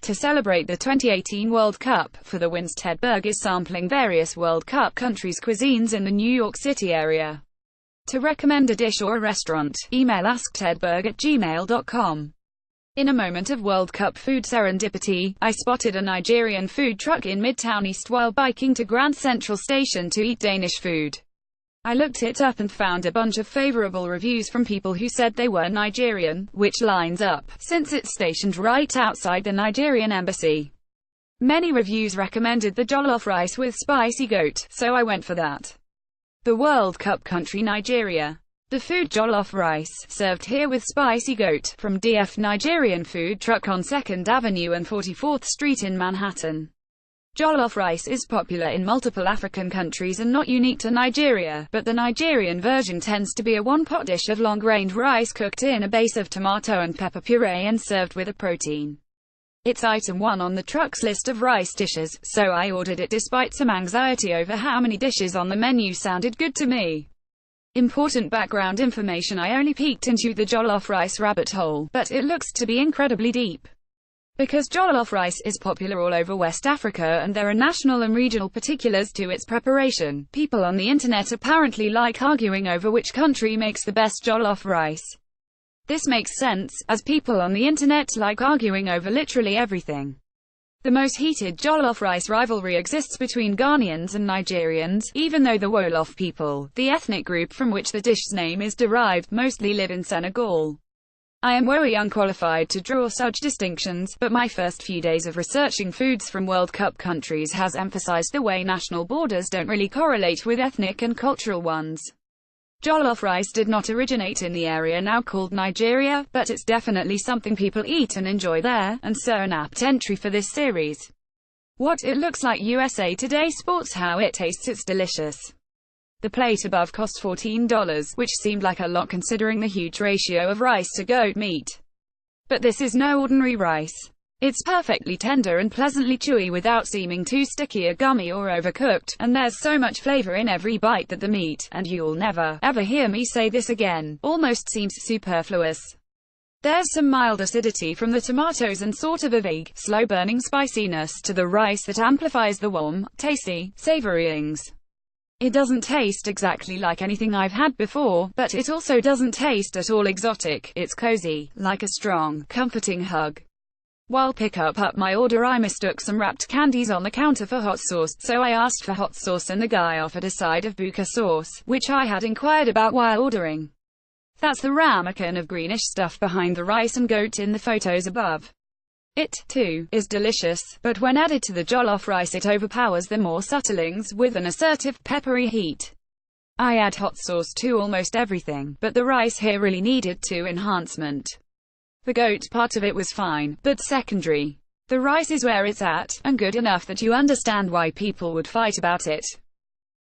To celebrate the 2018 World Cup, for the wins, Tedberg is sampling various World Cup countries' cuisines in the New York City area. To recommend a dish or a restaurant, email asktedberg@gmail.com. In a moment of World Cup food serendipity, I spotted a Nigerian food truck in Midtown East while biking to Grand Central Station to eat Danish food. I looked it up and found a bunch of favorable reviews from people who said they were Nigerian, which lines up, since it's stationed right outside the Nigerian embassy. Many reviews recommended the jollof rice with spicy goat, so I went for that. The World Cup country Nigeria. The food jollof rice, served here with spicy goat, from DF Nigerian food truck on 2nd Avenue and 44th Street in Manhattan. Jollof rice is popular in multiple African countries and not unique to Nigeria, but the Nigerian version tends to be a one-pot dish of long-grained rice cooked in a base of tomato and pepper puree and served with a protein. It's item 1 on the truck's list of rice dishes, so I ordered it despite some anxiety over how many dishes on the menu sounded good to me. Important background information: I only peeked into the jollof rice rabbit hole, but it looks to be incredibly deep. Because jollof rice is popular all over West Africa and there are national and regional particulars to its preparation, people on the internet apparently like arguing over which country makes the best jollof rice. This makes sense, as people on the internet like arguing over literally everything. The most heated jollof rice rivalry exists between Ghanaians and Nigerians, even though the Wolof people, the ethnic group from which the dish's name is derived, mostly live in Senegal. I am woefully unqualified to draw such distinctions, but my first few days of researching foods from World Cup countries has emphasized the way national borders don't really correlate with ethnic and cultural ones. Jollof rice did not originate in the area now called Nigeria, but it's definitely something people eat and enjoy there, and so an apt entry for this series. What it looks like: USA Today sports how it tastes. It's delicious. The plate above cost $14, which seemed like a lot considering the huge ratio of rice to goat meat. But this is no ordinary rice. It's perfectly tender and pleasantly chewy without seeming too sticky or gummy or overcooked, and there's so much flavor in every bite that the meat, and you'll never, ever hear me say this again, almost seems superfluous. There's some mild acidity from the tomatoes and sort of a vague, slow-burning spiciness to the rice that amplifies the warm, tasty, savoryings. It doesn't taste exactly like anything I've had before, but it also doesn't taste at all exotic. It's cozy, like a strong, comforting hug. While picking up my order, I mistook some wrapped candies on the counter for hot sauce, so I asked for hot sauce and the guy offered a side of buka sauce, which I had inquired about while ordering. That's the ramekin of greenish stuff behind the rice and goat in the photos above. It, too, is delicious, but when added to the jollof rice it overpowers the more subtlings with an assertive, peppery heat. I add hot sauce to almost everything, but the rice here really needed to enhancement. The goat part of it was fine, but secondary. The rice is where it's at, and good enough that you understand why people would fight about it.